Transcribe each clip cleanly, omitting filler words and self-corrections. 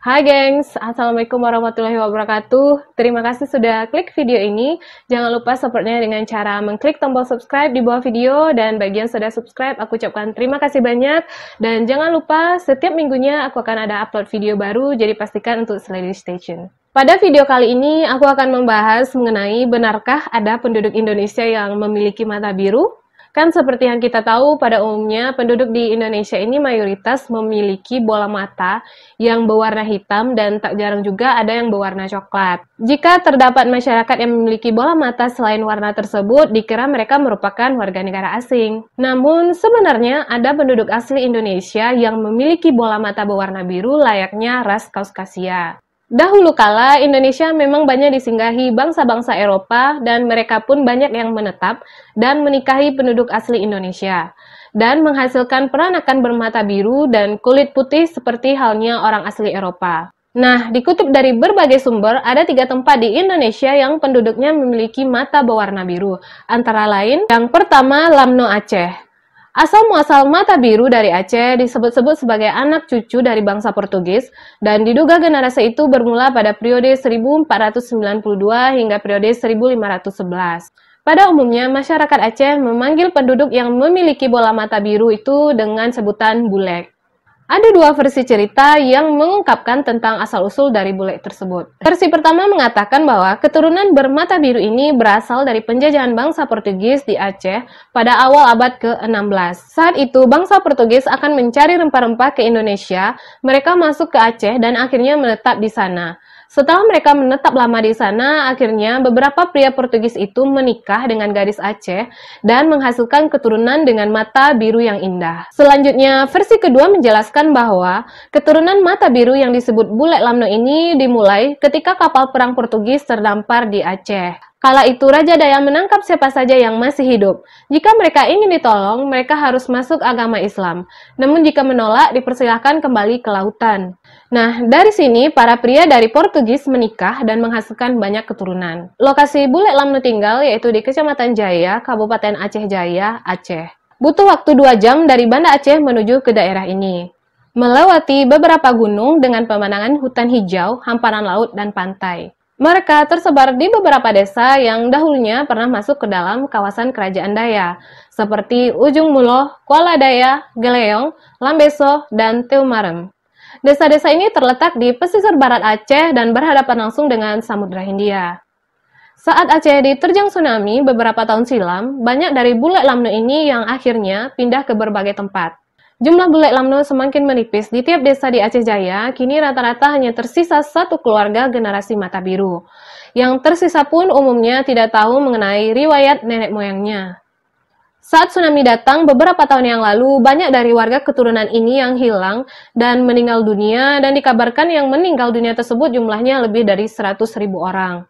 Hai gengs, Assalamualaikum warahmatullahi wabarakatuh. Terima kasih sudah klik video ini. Jangan lupa supportnya dengan cara mengklik tombol subscribe di bawah video. Dan bagi yang sudah subscribe, aku ucapkan terima kasih banyak. Dan jangan lupa, setiap minggunya aku akan ada upload video baru, jadi pastikan untuk selalu stay tune. Pada video kali ini, aku akan membahas mengenai benarkah ada penduduk Indonesia yang memiliki mata biru? Kan seperti yang kita tahu, pada umumnya penduduk di Indonesia ini mayoritas memiliki bola mata yang berwarna hitam dan tak jarang juga ada yang berwarna coklat. Jika terdapat masyarakat yang memiliki bola mata selain warna tersebut, dikira mereka merupakan warga negara asing. Namun, sebenarnya ada penduduk asli Indonesia yang memiliki bola mata berwarna biru layaknya ras Kaukasia. Dahulu kala, Indonesia memang banyak disinggahi bangsa-bangsa Eropa dan mereka pun banyak yang menetap dan menikahi penduduk asli Indonesia dan menghasilkan peranakan bermata biru dan kulit putih seperti halnya orang asli Eropa. Nah, dikutip dari berbagai sumber, ada 3 tempat di Indonesia yang penduduknya memiliki mata berwarna biru. Antara lain, yang pertama, Lamno Aceh. Asal-muasal mata biru dari Aceh disebut-sebut sebagai anak cucu dari bangsa Portugis dan diduga generasi itu bermula pada periode 1492 hingga periode 1511. Pada umumnya, masyarakat Aceh memanggil penduduk yang memiliki bola mata biru itu dengan sebutan bulek. Ada 2 versi cerita yang mengungkapkan tentang asal-usul dari bulek tersebut. Versi pertama mengatakan bahwa keturunan bermata biru ini berasal dari penjajahan bangsa Portugis di Aceh pada awal abad ke-16. Saat itu, bangsa Portugis akan mencari rempah-rempah ke Indonesia, mereka masuk ke Aceh dan akhirnya menetap di sana. Setelah mereka menetap lama di sana, akhirnya beberapa pria Portugis itu menikah dengan gadis Aceh dan menghasilkan keturunan dengan mata biru yang indah. Selanjutnya, versi kedua menjelaskan bahwa keturunan mata biru yang disebut bulek Lamno ini dimulai ketika kapal perang Portugis terdampar di Aceh. Kala itu, Raja Daya menangkap siapa saja yang masih hidup. Jika mereka ingin ditolong, mereka harus masuk agama Islam. Namun jika menolak, dipersilahkan kembali ke lautan. Nah, dari sini, para pria dari Portugis menikah dan menghasilkan banyak keturunan. Lokasi bulek Lamno tinggal yaitu di Kecamatan Jaya, Kabupaten Aceh Jaya, Aceh. Butuh waktu 2 jam dari Banda Aceh menuju ke daerah ini. Melewati beberapa gunung dengan pemandangan hutan hijau, hamparan laut, dan pantai. Mereka tersebar di beberapa desa yang dahulunya pernah masuk ke dalam kawasan kerajaan Daya, seperti Ujung Muloh, Kuala Daya, Geleong, Lambeso, dan Teumarem. Desa-desa ini terletak di pesisir barat Aceh dan berhadapan langsung dengan Samudra Hindia. Saat Aceh diterjang tsunami beberapa tahun silam, banyak dari bulek Lamno ini yang akhirnya pindah ke berbagai tempat. Jumlah bulek Lamno semakin menipis di tiap desa di Aceh Jaya, kini rata-rata hanya tersisa 1 keluarga generasi mata biru. Yang tersisa pun umumnya tidak tahu mengenai riwayat nenek moyangnya. Saat tsunami datang beberapa tahun yang lalu, banyak dari warga keturunan ini yang hilang dan meninggal dunia, dan dikabarkan yang meninggal dunia tersebut jumlahnya lebih dari 100.000 orang.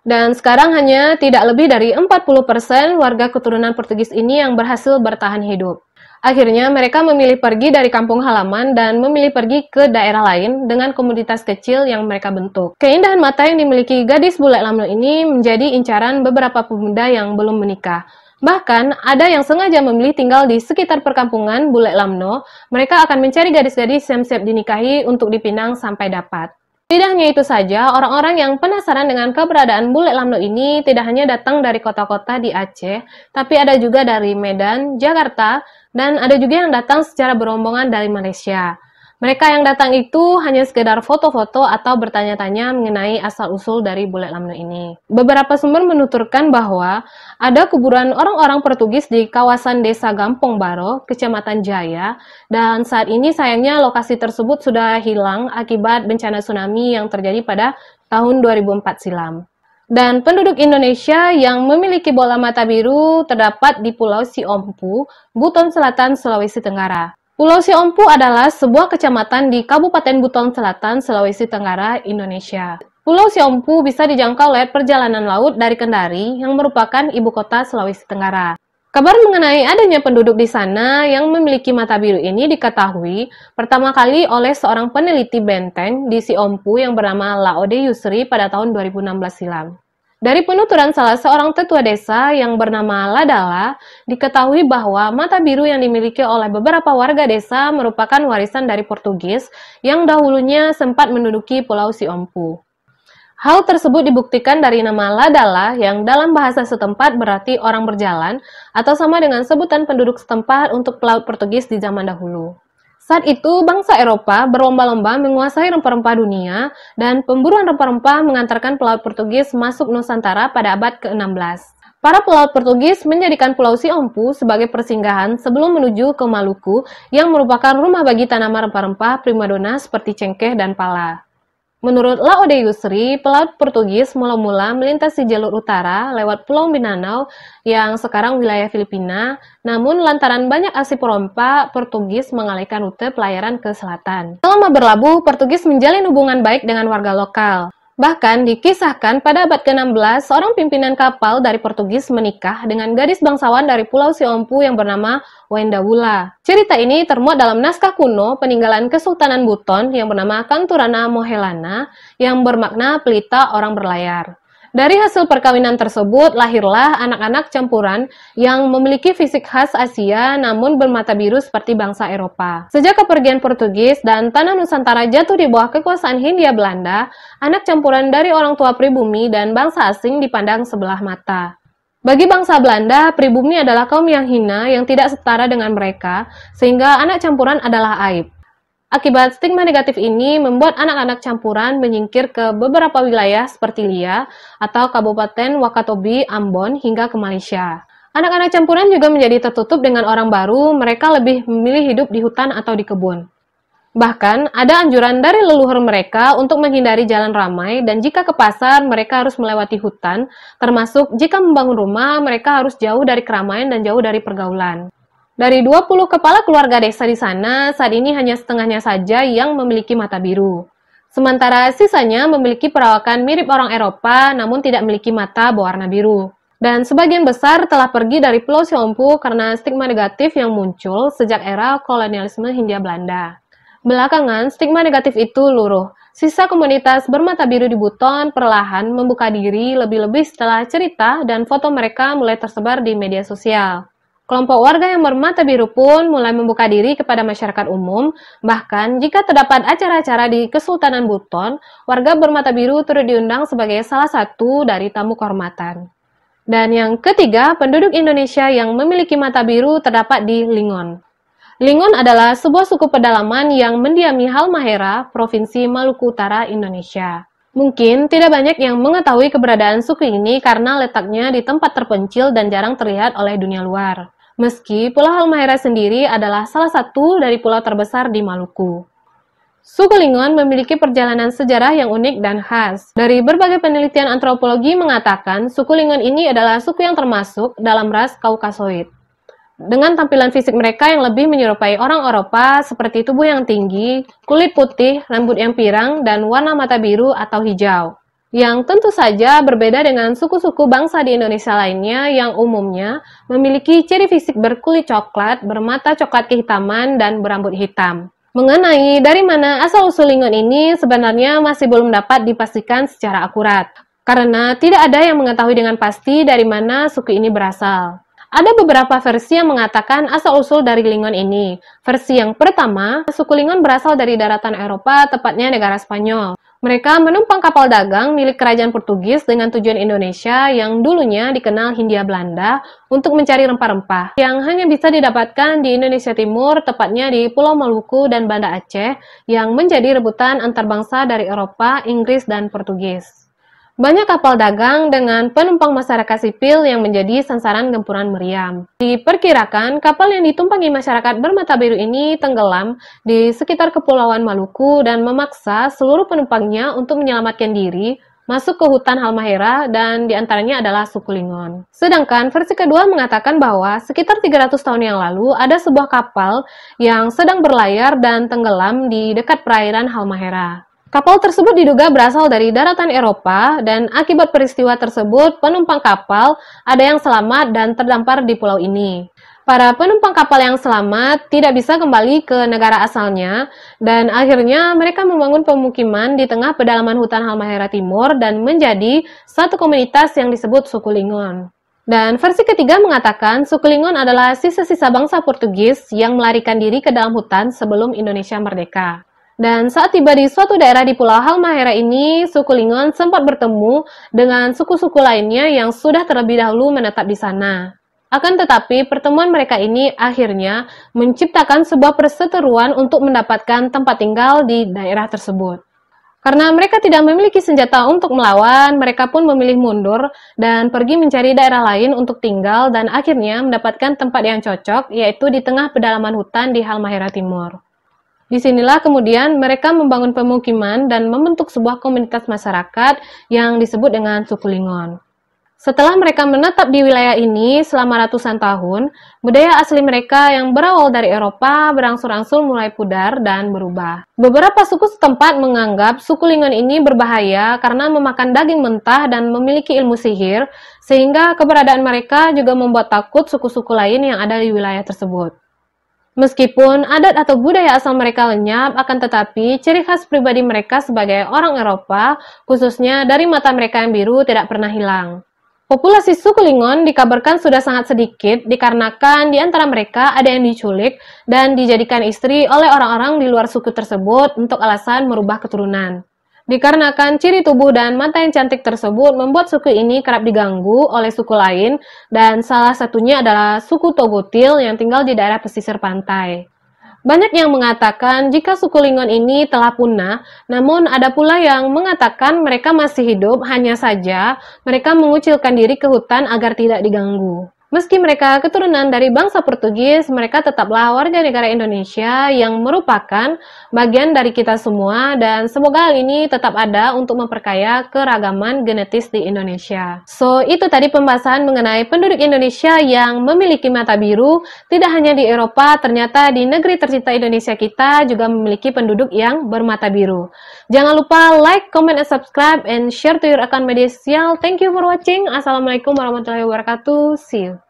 Dan sekarang hanya tidak lebih dari 40% warga keturunan Portugis ini yang berhasil bertahan hidup. Akhirnya mereka memilih pergi dari kampung halaman dan memilih pergi ke daerah lain dengan komunitas kecil yang mereka bentuk. Keindahan mata yang dimiliki gadis bulek Lamno ini menjadi incaran beberapa pemuda yang belum menikah. Bahkan, ada yang sengaja memilih tinggal di sekitar perkampungan bulek Lamno. Mereka akan mencari gadis-gadis yang siap dinikahi untuk dipinang sampai dapat. Tidak hanya itu saja, orang-orang yang penasaran dengan keberadaan bulek Lamno ini tidak hanya datang dari kota-kota di Aceh, tapi ada juga dari Medan, Jakarta, dan ada juga yang datang secara berombongan dari Malaysia. Mereka yang datang itu hanya sekedar foto-foto atau bertanya-tanya mengenai asal-usul dari bulek Lamno ini. Beberapa sumber menuturkan bahwa ada kuburan orang-orang Portugis di kawasan desa Gampong Baro, Kecamatan Jaya, dan saat ini sayangnya lokasi tersebut sudah hilang akibat bencana tsunami yang terjadi pada tahun 2004 silam. Dan penduduk Indonesia yang memiliki bola mata biru terdapat di Pulau Siompu, Buton Selatan, Sulawesi Tenggara. Pulau Siompu adalah sebuah kecamatan di Kabupaten Buton Selatan, Sulawesi Tenggara, Indonesia. Pulau Siompu bisa dijangkau lewat perjalanan laut dari Kendari, yang merupakan ibu kota Sulawesi Tenggara. Kabar mengenai adanya penduduk di sana yang memiliki mata biru ini diketahui pertama kali oleh seorang peneliti benteng di Siompu yang bernama Laode Yusri pada tahun 2016 silam. Dari penuturan salah seorang tetua desa yang bernama Ladala, diketahui bahwa mata biru yang dimiliki oleh beberapa warga desa merupakan warisan dari Portugis yang dahulunya sempat menduduki Pulau Siompu. Hal tersebut dibuktikan dari nama Ladala yang dalam bahasa setempat berarti orang berjalan atau sama dengan sebutan penduduk setempat untuk pelaut Portugis di zaman dahulu. Saat itu, bangsa Eropa berlomba-lomba menguasai rempah-rempah dunia dan pemburuan rempah-rempah mengantarkan pelaut Portugis masuk Nusantara pada abad ke-16. Para pelaut Portugis menjadikan Pulau Siompu sebagai persinggahan sebelum menuju ke Maluku yang merupakan rumah bagi tanaman rempah-rempah primadona seperti cengkeh dan pala. Menurut Laode Yusri, pelaut Portugis mula-mula melintasi jalur utara lewat Pulau Mindanao yang sekarang wilayah Filipina, namun lantaran banyak aksi perompak, Portugis mengalihkan rute pelayaran ke selatan. Selama berlabuh, Portugis menjalin hubungan baik dengan warga lokal. Bahkan dikisahkan pada abad ke-16, seorang pimpinan kapal dari Portugis menikah dengan gadis bangsawan dari Pulau Siompu yang bernama Wendawula. Cerita ini termuat dalam naskah kuno peninggalan Kesultanan Buton yang bernama Kanturana Mohelana yang bermakna pelita orang berlayar. Dari hasil perkawinan tersebut, lahirlah anak-anak campuran yang memiliki fisik khas Asia namun bermata biru seperti bangsa Eropa. Sejak kepergian Portugis dan tanah Nusantara jatuh di bawah kekuasaan Hindia Belanda, anak campuran dari orang tua pribumi dan bangsa asing dipandang sebelah mata. Bagi bangsa Belanda, pribumi adalah kaum yang hina yang tidak setara dengan mereka, sehingga anak campuran adalah aib. Akibat stigma negatif ini membuat anak-anak campuran menyingkir ke beberapa wilayah seperti Lia atau Kabupaten Wakatobi, Ambon hingga ke Malaysia. Anak-anak campuran juga menjadi tertutup dengan orang baru, mereka lebih memilih hidup di hutan atau di kebun. Bahkan ada anjuran dari leluhur mereka untuk menghindari jalan ramai dan jika ke pasar mereka harus melewati hutan, termasuk jika membangun rumah mereka harus jauh dari keramaian dan jauh dari pergaulan. Dari 20 kepala keluarga desa di sana, saat ini hanya setengahnya saja yang memiliki mata biru. Sementara sisanya memiliki perawakan mirip orang Eropa, namun tidak memiliki mata berwarna biru. Dan sebagian besar telah pergi dari Pulau Siompu karena stigma negatif yang muncul sejak era kolonialisme Hindia Belanda. Belakangan, stigma negatif itu luruh. Sisa komunitas bermata biru di Buton perlahan membuka diri lebih-lebih setelah cerita dan foto mereka mulai tersebar di media sosial. Kelompok warga yang bermata biru pun mulai membuka diri kepada masyarakat umum, bahkan jika terdapat acara-acara di Kesultanan Buton, warga bermata biru turut diundang sebagai salah satu dari tamu kehormatan. Dan yang ketiga, penduduk Indonesia yang memiliki mata biru terdapat di Lingon. Lingon adalah sebuah suku pedalaman yang mendiami Halmahera, Provinsi Maluku Utara, Indonesia. Mungkin tidak banyak yang mengetahui keberadaan suku ini karena letaknya di tempat terpencil dan jarang terlihat oleh dunia luar. Meski Pulau Halmahera sendiri adalah salah satu dari pulau terbesar di Maluku. Suku Lingon memiliki perjalanan sejarah yang unik dan khas. Dari berbagai penelitian antropologi mengatakan, suku Lingon ini adalah suku yang termasuk dalam ras Kaukasoid. Dengan tampilan fisik mereka yang lebih menyerupai orang Eropa seperti tubuh yang tinggi, kulit putih, rambut yang pirang, dan warna mata biru atau hijau. Yang tentu saja berbeda dengan suku-suku bangsa di Indonesia lainnya yang umumnya memiliki ciri fisik berkulit coklat, bermata coklat kehitaman, dan berambut hitam. Mengenai dari mana asal-usul Lingon ini sebenarnya masih belum dapat dipastikan secara akurat, karena tidak ada yang mengetahui dengan pasti dari mana suku ini berasal. Ada beberapa versi yang mengatakan asal-usul dari Lingon ini. Versi yang pertama, suku Lingon berasal dari daratan Eropa, tepatnya negara Spanyol. Mereka menumpang kapal dagang milik kerajaan Portugis dengan tujuan Indonesia yang dulunya dikenal Hindia Belanda untuk mencari rempah-rempah yang hanya bisa didapatkan di Indonesia Timur, tepatnya di Pulau Maluku dan Banda Aceh, yang menjadi rebutan antar bangsa dari Eropa, Inggris, dan Portugis. Banyak kapal dagang dengan penumpang masyarakat sipil yang menjadi sasaran gempuran meriam. Diperkirakan kapal yang ditumpangi masyarakat bermata biru ini tenggelam di sekitar Kepulauan Maluku dan memaksa seluruh penumpangnya untuk menyelamatkan diri masuk ke hutan Halmahera dan diantaranya adalah suku Lingon. Sedangkan versi kedua mengatakan bahwa sekitar 300 tahun yang lalu ada sebuah kapal yang sedang berlayar dan tenggelam di dekat perairan Halmahera. Kapal tersebut diduga berasal dari daratan Eropa dan akibat peristiwa tersebut penumpang kapal ada yang selamat dan terdampar di pulau ini. Para penumpang kapal yang selamat tidak bisa kembali ke negara asalnya, dan akhirnya mereka membangun pemukiman di tengah pedalaman hutan Halmahera Timur dan menjadi satu komunitas yang disebut suku Lingon. Dan versi ketiga mengatakan suku Lingon adalah sisa-sisa bangsa Portugis yang melarikan diri ke dalam hutan sebelum Indonesia merdeka. Dan saat tiba di suatu daerah di Pulau Halmahera ini, suku Lingon sempat bertemu dengan suku-suku lainnya yang sudah terlebih dahulu menetap di sana. Akan tetapi, pertemuan mereka ini akhirnya menciptakan sebuah perseteruan untuk mendapatkan tempat tinggal di daerah tersebut. Karena mereka tidak memiliki senjata untuk melawan, mereka pun memilih mundur dan pergi mencari daerah lain untuk tinggal dan akhirnya mendapatkan tempat yang cocok, yaitu di tengah pedalaman hutan di Halmahera Timur. Disinilah kemudian mereka membangun pemukiman dan membentuk sebuah komunitas masyarakat yang disebut dengan suku Lingon. Setelah mereka menetap di wilayah ini selama ratusan tahun, budaya asli mereka yang berawal dari Eropa berangsur-angsur mulai pudar dan berubah. Beberapa suku setempat menganggap suku Lingon ini berbahaya karena memakan daging mentah dan memiliki ilmu sihir, sehingga keberadaan mereka juga membuat takut suku-suku lain yang ada di wilayah tersebut. Meskipun adat atau budaya asal mereka lenyap, akan tetapi ciri khas pribadi mereka sebagai orang Eropa, khususnya dari mata mereka yang biru, tidak pernah hilang. Populasi suku Lingon dikabarkan sudah sangat sedikit dikarenakan di antara mereka ada yang diculik dan dijadikan istri oleh orang-orang di luar suku tersebut untuk alasan merubah keturunan. Dikarenakan ciri tubuh dan mata yang cantik tersebut membuat suku ini kerap diganggu oleh suku lain dan salah satunya adalah suku Togotil yang tinggal di daerah pesisir pantai. Banyak yang mengatakan jika suku Lingon ini telah punah, namun ada pula yang mengatakan mereka masih hidup, hanya saja mereka mengucilkan diri ke hutan agar tidak diganggu. Meski mereka keturunan dari bangsa Portugis, mereka tetaplah warga negara Indonesia yang merupakan bagian dari kita semua dan semoga hal ini tetap ada untuk memperkaya keragaman genetis di Indonesia. So, itu tadi pembahasan mengenai penduduk Indonesia yang memiliki mata biru. Tidak hanya di Eropa, ternyata di negeri tercinta Indonesia kita juga memiliki penduduk yang bermata biru. Jangan lupa like, comment, and subscribe, and share to your account media sosial. Thank you for watching. Assalamualaikum warahmatullahi wabarakatuh. See you.